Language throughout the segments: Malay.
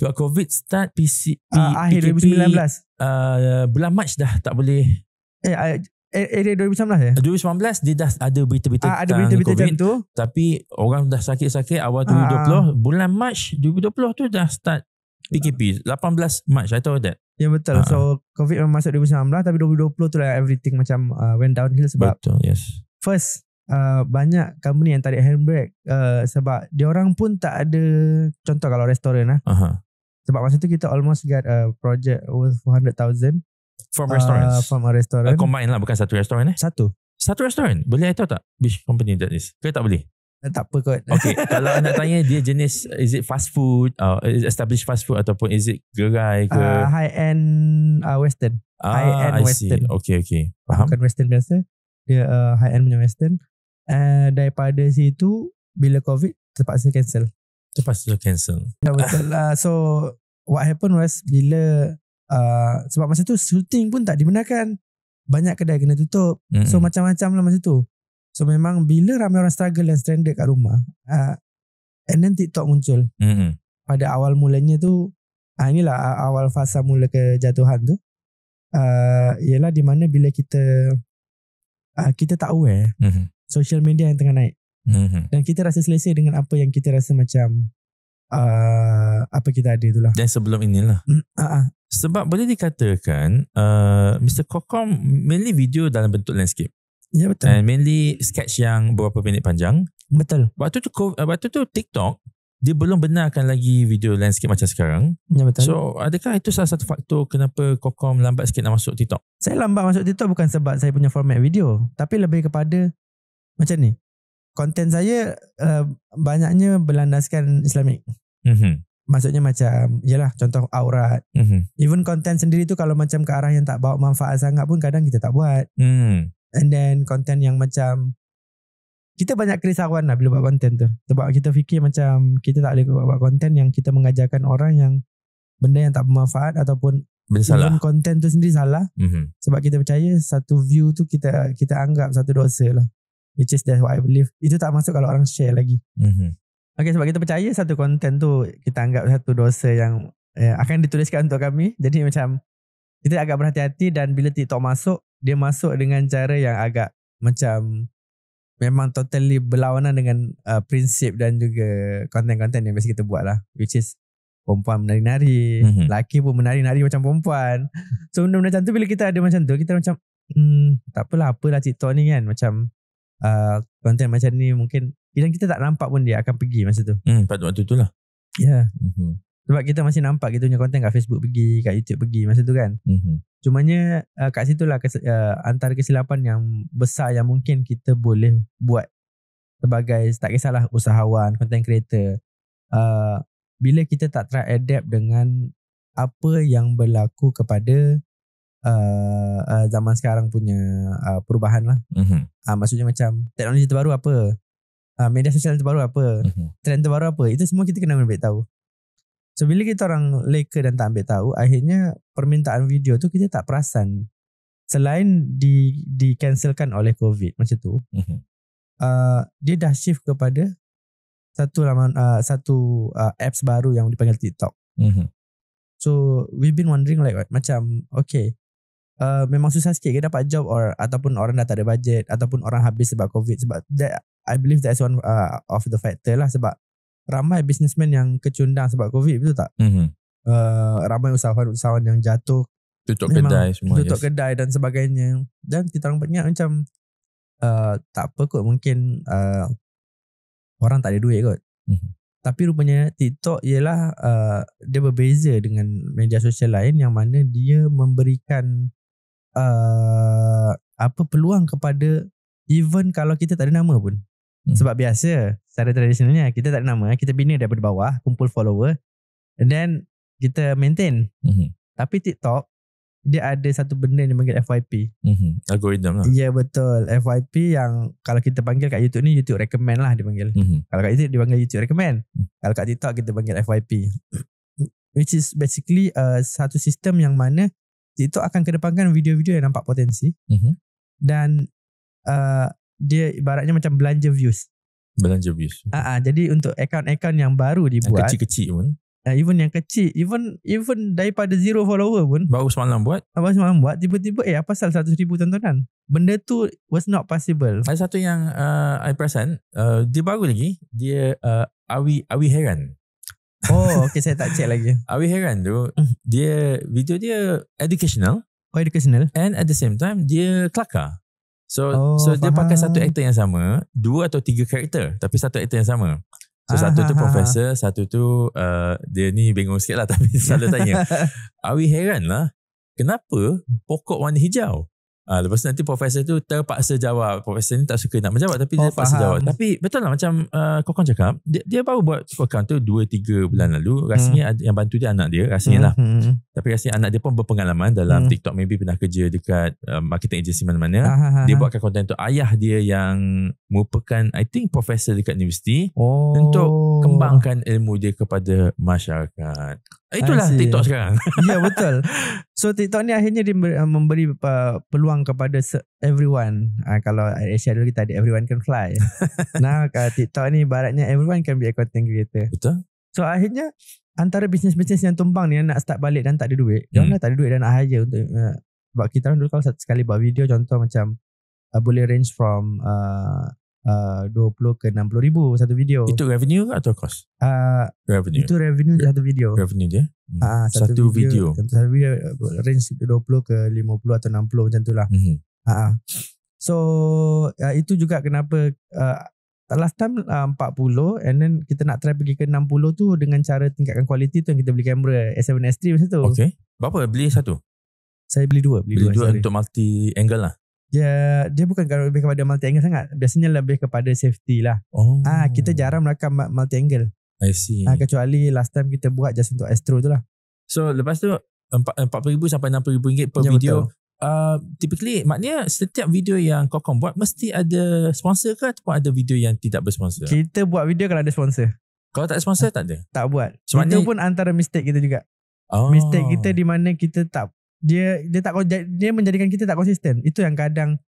Sebab COVID start akhir PKP 2019. Bulan Mac dah tak boleh. Area 2019 ya? 2019 dia dah ada berita-berita Ada tentang berita-berita COVID, macam tu. tapi orang dah sakit-sakit awal 2020. Bulan Mac 2020 tu dah start PKP 18 Mac. I tahu that. Ya betul. So COVID memang masuk 2019, tapi 2020 tu lah everything macam went downhill sebab betul, yes. First banyak company yang tarik handbrake sebab diorang pun tak ada, contoh kalau restoran sebab masa tu kita almost get a project worth 400,000 from restaurants. From a restaurant. Combine lah, bukan satu restoran Satu restoran. Boleh I tahu tak which company that is? Ke tak boleh? Tak apa kot. Okay, kalau nak tanya dia jenis, is it fast food, established fast food, ataupun is it gerai ke? High end western. High end western. Okay. Faham? Bukan western biasa. Dia high end punya western. Daripada situ bila COVID terpaksa cancel. Ya betul. So what happened was bila sebab masa tu shooting pun tak dibenarkan, banyak kedai kena tutup. So macam-macam lah masa tu. So memang bila ramai orang struggle dan stranded kat rumah, and then TikTok muncul. Pada awal mulanya tu, inilah awal fasa mula kejatuhan tu, ialah di mana bila kita tak aware social media yang tengah naik, dan kita rasa selesa dengan apa yang kita rasa macam apa kita ada itulah. Dan sebelum inilah sebab boleh dikatakan Mr. Kokom mainly video dalam bentuk landscape. Ya betul. And mainly sketch yang beberapa minit panjang. Betul. Waktu tu TikTok dia belum benarkan lagi video landscape macam sekarang. Ya betul. So adakah itu salah satu faktor kenapa Kokom lambat sikit nak masuk TikTok? Saya lambat masuk TikTok bukan sebab saya punya format video, tapi lebih kepada macam ni. Konten saya banyaknya berlandaskan Islamik. Maksudnya macam, yalah, contoh aurat. Even konten sendiri tu kalau macam ke arah yang tak bawa manfaat sangat pun kadang kita tak buat. And then konten yang macam, kita banyak kerisauan lah bila buat konten tu. Sebab kita fikir macam kita tak boleh buat konten yang kita mengajarkan orang yang benda yang tak bermanfaat, ataupun even konten tu sendiri salah. Sebab kita percaya satu view tu kita anggap satu dosa lah. Which is that's what I believe. Itu tak masuk kalau orang share lagi. Okay, sebab kita percaya satu konten tu kita anggap satu dosa yang akan dituliskan untuk kami. Jadi macam kita agak berhati-hati, dan bila TikTok masuk, dia masuk dengan cara yang agak macam memang totally berlawanan dengan prinsip dan juga konten-konten yang biasa kita buat lah. Which is perempuan menari-nari, lelaki pun menari-nari macam perempuan. So benda-benda macam tu bila kita ada macam tu, kita macam tak apalah TikTok ni kan. Macam konten macam ni mungkin kita tak nampak pun dia akan pergi masa tu. Pada waktu tu lah. Ya. Sebab kita masih nampak kita punya konten kat Facebook pergi, kat YouTube pergi masa tu kan. Cumanya kat situ lah antara kesilapan yang besar yang mungkin kita boleh buat sebagai, tak kisahlah usahawan, content creator, bila kita tak try adapt dengan apa yang berlaku kepada zaman sekarang punya perubahan lah. Maksudnya macam teknologi terbaru apa, media sosial terbaru apa, trend terbaru apa, itu semua kita kena ambil tahu. So bila kita orang leka dan tak ambil tahu, akhirnya permintaan video tu kita tak perasan. Selain di cancelkan oleh COVID macam tu, dia dah shift kepada satu apps baru yang dipanggil TikTok. So we've been wondering like macam okay, memang susah sikit ke dapat job, ataupun orang dah tak ada budget, ataupun orang habis sebab COVID. Sebab that, I believe that's one of the factor lah. Sebab ramai businessman yang kecundang sebab COVID, betul tak? Ramai usahawan yang jatuh, tutup kedai semua, tutup kedai dan sebagainya. Dan kita orang banyak macam tak apa kot, mungkin orang tak ada duit kot. Tapi rupanya TikTok ialah dia berbeza dengan media sosial lain, yang mana dia memberikan peluang kepada even kalau kita tak ada nama pun. Sebab biasa secara tradisionalnya kita tak ada nama, kita bina daripada bawah, kumpul follower, and then kita maintain. Tapi TikTok dia ada satu benda yang dipanggil FYP. Algoritma lah. Ya betul, FYP yang kalau kita panggil kat YouTube ni, YouTube recommend lah dia panggil. Kalau kat YouTube dia panggil YouTube recommend. Kalau kat TikTok kita panggil FYP. Which is basically satu sistem yang mana TikTok akan kedepankan video-video yang nampak potensi. Dan dia ibaratnya macam belanja views. Belanja views. Jadi untuk akaun-akaun yang baru dibuat, kecil-kecil pun, Even yang kecil, even daripada 0 follower pun, Baru semalam buat. abang semalam buat, tiba-tiba apa pasal 100,000 tontonan. Benda tu was not possible. Ada satu yang I perasan, dia baru lagi, dia Awi Heran. Oh, okay, saya tak check lagi. Awi Heran tu, dia video dia educational Educational. and at the same time dia kelakar. So dia faham. pakai satu aktor yang sama, 2 atau 3 karakter tapi satu aktor yang sama. So satu tu profesor, satu tu dia ni bingung sikit lah tapi selalu tanya. Awi heran lah, kenapa pokok warna hijau? Lepas tu nanti profesor tu terpaksa jawab. Profesor ni tak suka nak menjawab tapi dia terpaksa jawab. Tapi betul lah macam Kokon cakap, dia baru buat Kokon tu 2-3 bulan lalu. Rasanya yang bantu dia anak dia, rasanya lah. Tapi rasanya anak dia pun berpengalaman dalam TikTok, maybe pernah kerja dekat marketing agency mana-mana. Dia buatkan konten tu. Ayah dia yang merupakan I think profesor dekat universiti untuk kembangkan ilmu dia kepada masyarakat. Itulah TikTok sekarang. Ya, betul. So TikTok ni akhirnya dia memberi peluang kepada everyone. Kalau Asia dulu kita ada everyone can fly. Nah, TikTok ni baratnya everyone can be a content creator. Betul. So akhirnya antara bisnes-bisnes yang tumbang ni yang nak start balik dan tak ada duit, janganlah tak ada duit dan nak hire untuk sebab kita orang dulu kalau sekali buat video contoh macam boleh range from 20 ke 60 ribu satu video. Itu revenue atau cost? Revenue. Itu revenue satu video. Revenue dia? Satu video range 20 ke 50 atau 60 macam tu lah. So itu juga kenapa last time 40 and then kita nak try pergi ke 60 tu dengan cara tingkatkan kualiti tu yang kita beli kamera A7S3 masa tu. Okay. Berapa beli satu? Saya beli dua untuk multi angle lah. Dia bukan kalau lebih kepada multi angle sangat. Biasanya lebih kepada safety lah. Kita jarang merakam multi angle. I see. Kecuali last time kita buat just untuk Astro tu lah. So lepas tu 40,000 sampai 60,000 ringgit per video. Typically maknanya setiap video yang Kokon buat mesti ada sponsor ke ataupun ada video yang tidak bersponsor? Kita buat video kalau ada sponsor. Kalau tak ada sponsor tak ada? Tak buat. So, itu pun antara mistake kita juga. Mistake kita di mana kita tak dia menjadikan kita tak konsisten. Itu yang kadang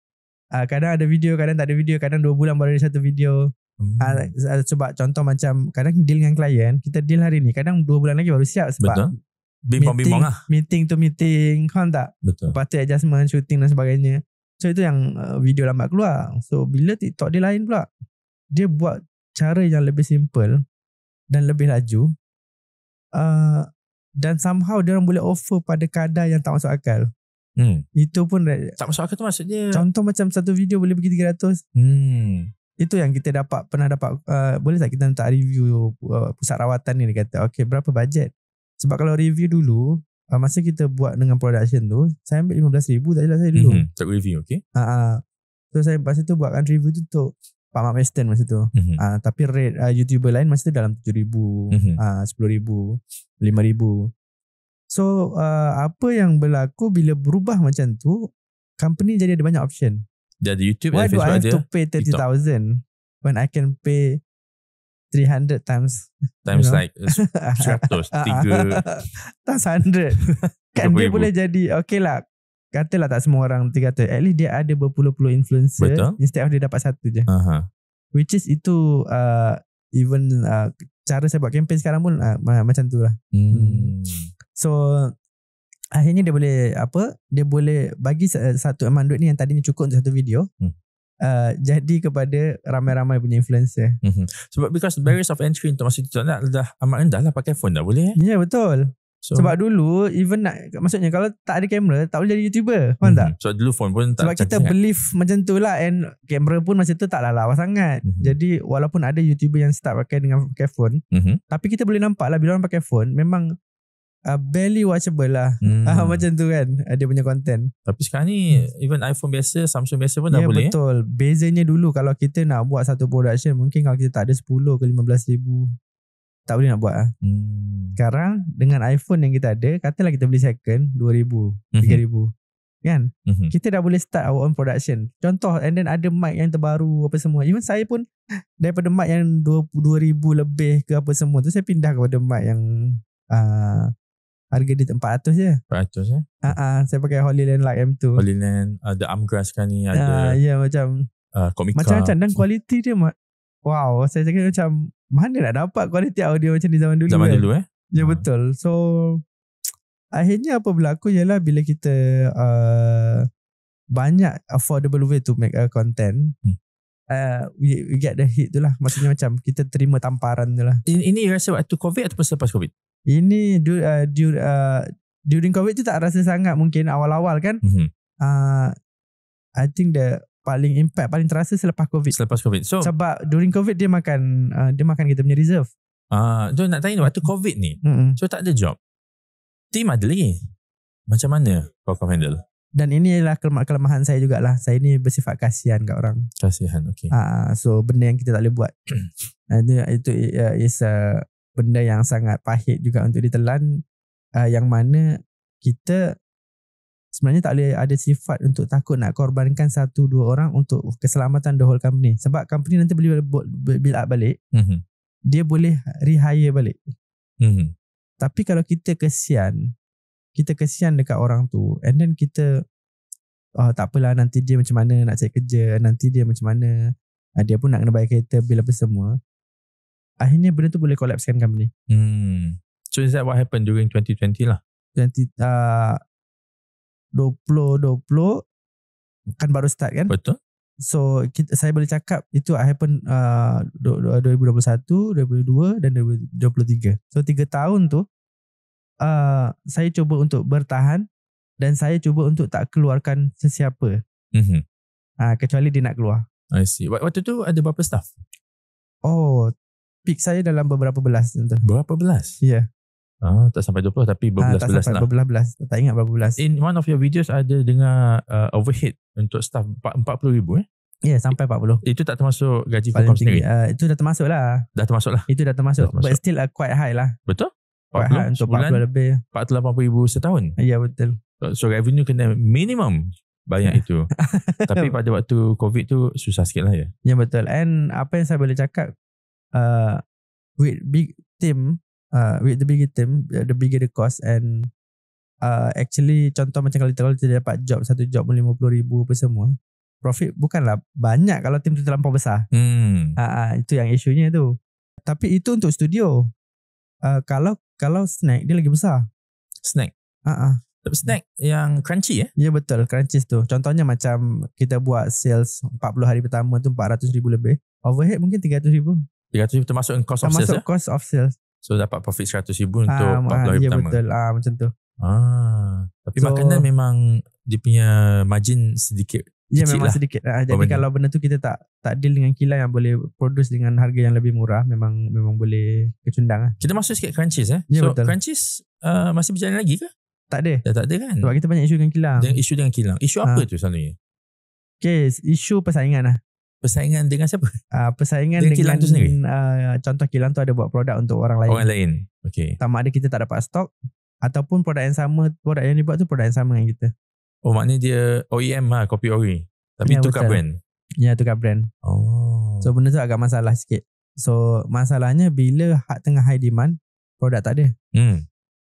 ada video, kadang tak ada video, kadang 2 bulan baru ada satu video. Sebab contoh macam kadang deal dengan klien, kita deal hari ni, kadang 2 bulan lagi baru siap sebab betul. Bimbang-bimbang lah. Meeting to meeting, kan tak? Betul. Lepas tu adjustment, shooting dan sebagainya. So itu yang video lambat keluar. So bila TikTok dia lain pula, dia buat cara yang lebih simple dan lebih laju. Dan somehow dia orang boleh offer pada kadar yang tak masuk akal. Itu pun tak masuk akal tu maksudnya. Contoh macam satu video boleh pergi 300. Itu yang kita pernah dapat. Boleh tak kita minta review pusat rawatan ni? Dia kata okay, berapa bajet? Sebab kalau review dulu, masa kita buat dengan production tu, saya ambil 15,000 tak jelas saya dulu. Untuk review, okay. So saya masa tu buatkan review tu untuk Pak Mak Western masa tu. Tapi rate YouTuber lain masa tu dalam 7,000, 10,000, 5,000. So apa yang berlaku bila berubah macam tu, company jadi ada banyak option. Dia ada YouTube. Why do I have to pay 30,000 when I can pay 300 times like 100, 3 times 100. Kan dia boleh jadi okay lah. Katalah tak semua orang 300. At least dia ada berpuluh-puluh influencer. Betul. Instead of dia dapat satu je. Which is itu even cara saya buat campaign sekarang pun macam tu lah. So akhirnya dia boleh dia boleh bagi satu amount duit ni yang tadinya cukup untuk satu video jadi kepada ramai-ramai punya influencer. Sebab because barriers of entry untuk masuk TikTok dah amat rendah lah, pakai phone dah boleh. Ya, betul. So, sebab dulu even maksudnya kalau tak ada kamera tak boleh jadi YouTuber, faham tak? So dulu phone pun tak. Sebab kita believe macam tu lah, and kamera pun masa tu taklah lawa sangat. Jadi walaupun ada YouTuber yang start pakai phone, tapi kita boleh nampak lah bila orang pakai phone memang barely watchable lah. Macam tu kan dia punya konten. Tapi sekarang ni even iPhone biasa, Samsung biasa pun dah boleh. Ya, betul. Bezanya dulu kalau kita nak buat satu production, mungkin kalau kita tak ada 10 ke 15,000 tak boleh nak buat lah. Sekarang dengan iPhone yang kita ada, katalah kita beli second 2,000, 3,000 kan, kita dah boleh start our own production. Contoh, and then ada mic yang terbaru apa semua. Even saya pun daripada mic yang 2,000 lebih ke apa semua tu, saya pindah kepada mic yang harga dia 400 je. 400 je? Saya pakai Holyland Light M2. Holyland, ada Armgrass kan ni, ada ya macam macam-macam, dan kualiti dia wow, saya cakap macam mana nak dapat kualiti audio macam di zaman dulu. Zaman dulu Ya betul. So akhirnya apa berlaku ialah bila kita banyak affordable way to make a content, we get the hit tu lah. Maksudnya macam kita terima tamparan tu lah. Ini rasa waktu COVID ataupun selepas COVID? Ini during COVID tu tak rasa sangat, mungkin awal-awal kan. I think the paling impact, paling terasa selepas COVID. Selepas COVID. So sebab during COVID dia makan kita punya reserve. So nak tanya waktu COVID ni, so tak ada job, team ada lagi, macam mana kau handle? Dan ini adalah kelemahan saya jugalah. Saya ni bersifat kasihan kat orang. Kasihan, okay. So benda yang kita tak boleh buat. Itu is benda yang sangat pahit juga untuk ditelan, yang mana kita sebenarnya tak boleh ada sifat untuk takut nak korbankan 1-2 orang untuk keselamatan the whole company. Sebab company nanti boleh build up balik, dia boleh rehire balik. Tapi kalau kita kesian dekat orang tu, and then kita tak apalah, nanti dia macam mana nak cari kerja, nanti dia macam mana, dia pun nak kena bayar kereta, bil apa semua, akhirnya benda tu boleh collapsekan company. So is that what happened during 2020 lah? 2020 kan baru start kan? Betul. So saya boleh cakap itu happen 2021, 2022 dan 2023. So 3 tahun tu saya cuba untuk bertahan, dan saya cuba untuk tak keluarkan sesiapa, kecuali dia nak keluar. I see. Waktu tu ada berapa staff? Peak saya dalam beberapa belas tu. Berapa belas? Ya. Tak sampai 20 tapi berbelas-belas lah. Berbelas-belas. Tak ingat berapa belas. In one of your videos ada dengar overhead untuk staff 40,000 Ya, sampai 40. Itu tak termasuk gaji Fullcom sendiri? Itu dah termasuk lah. Itu dah termasuk. But still quite high lah. Betul? 40 untuk 40 lebih. 40-80,000 setahun. Ya, betul. So revenue kena minimum banyak itu. Tapi pada waktu COVID tu susah sikit lah ya. Ya, betul. And apa yang saya boleh cakap, with big team, with the bigger team, the bigger the cost, and actually contoh macam kalau kita dapat satu job 50,000 apa semua, profit bukanlah banyak kalau tim tu terlampau besar. Itu yang isunya tu. Tapi itu untuk studio. Kalau snack dia lagi besar. Snack? Snack yang crunchy Ya betul, crunchies tu. Contohnya macam kita buat sales 40 hari pertama tu 400,000 lebih. Overhead mungkin 300,000. 300,000 termasuk cost of sales. Termasuk cost of sales. So dapat profit 100,000 untuk 40 hari ya pertama. Betul, macam tu. Tapi makanan memang dia punya margin sedikit. Ya, memang lah. sedikit. Jadi kalau benda tu kita tak deal dengan kilang yang boleh produce dengan harga yang lebih murah, memang boleh kecundang lah. Kita masuk sikit crunchies Ya, so betul. Crunchies masih berjalan lagi ke? Tak ada. Dah tak ada kan? Sebab kita banyak isu dengan kilang. Isu dengan kilang. Isu apa tu selalunya? Okay, isu persaingan lah. Persaingan dengan siapa? Persaingan dengan kilang tu sendiri. Contoh kilang tu ada buat produk untuk orang lain. Orang lain. Okay. Sama ada kita tak dapat stok, ataupun produk yang sama, produk yang dibuat tu produk yang sama dengan kita. Maknanya dia OEM lah, kopi ori. Tapi tukar brand. Ya, tukar brand. So benda tu agak masalah sikit. So masalahnya bila hak tengah high demand, produk tak ada.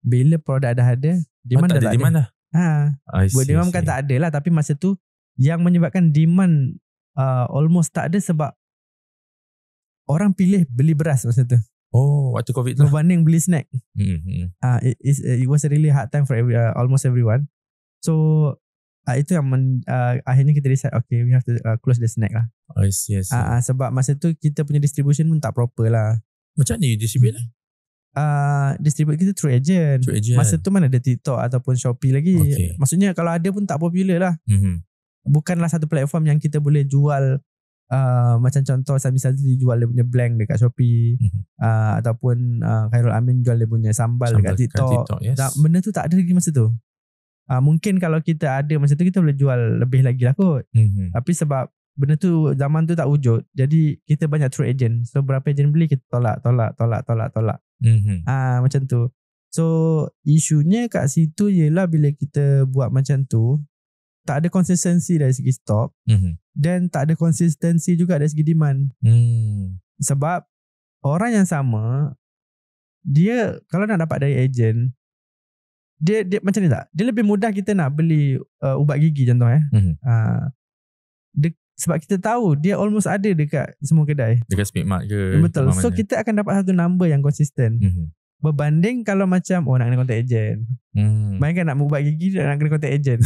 Bila produk dah ada, demand dah tak ada. Demand dah. Demand kan tak ada lah. Tapi masa tu yang menyebabkan demand almost tak ada sebab orang pilih beli beras masa tu. Waktu COVID tu. Berbanding beli snack. It was a really hard time for almost everyone. So itu yang akhirnya kita decide, okay, we have to close the snack lah. I see. Sebab masa tu kita punya distribution pun tak proper lah. Macam mana you distribute lah? Distribute kita through agent. Masa tu mana ada TikTok ataupun Shopee lagi. Maksudnya kalau ada pun tak popular lah. Bukanlah satu platform yang kita boleh jual. Macam contoh Sami Sadli jual dia punya blank dekat Shopee, ataupun Khairul Amin jual dia punya sambal dekat TikTok. Benda tu tak ada lagi masa tu. Mungkin kalau kita ada masa tu kita boleh jual lebih lagi lah kot. Tapi sebab benda tu zaman tu tak wujud, jadi kita banyak through agent. So berapa agent beli kita tolak. Macam tu. So isunya kat situ ialah bila kita buat macam tu, tak ada konsistensi dari segi stok, dan tak ada konsistensi juga dari segi demand. Sebab orang yang sama, dia kalau nak dapat dari agent, dia macam ni tak? Dia lebih mudah kita nak beli ubat gigi contoh sebab kita tahu dia almost ada dekat semua kedai. Dekat Speedmart ke? Betul. So kita akan dapat satu number yang konsisten. Berbanding kalau macam nak kena contact agent. Bayangkan nak ubat gigi nak kena contact agent.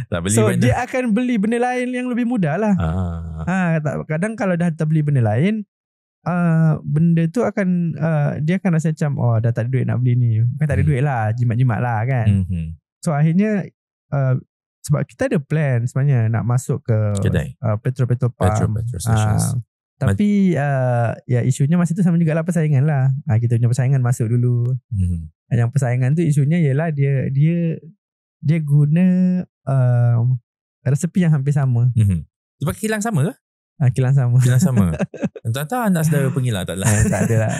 Tak beli so benda. dia akan beli benda lain yang lebih mudah lah. Kadang kalau dah terbeli benda lain, benda tu akan dia akan rasa macam dah tak ada duit nak beli ni. Bukan tak ada duit lah, jimat-jimat lah kan. So akhirnya sebab kita ada plan sebenarnya nak masuk ke petrol pump, tapi ya isunya masa tu sama jugalah persaingan lah. Kita punya persaingan masuk dulu. Yang persaingan tu isunya ialah dia guna resepi yang hampir sama. Dia pakai kilang sama ke? Kilang sama. Kilang sama. Entah nak saudara pengilang tak lah. Tak ada lah.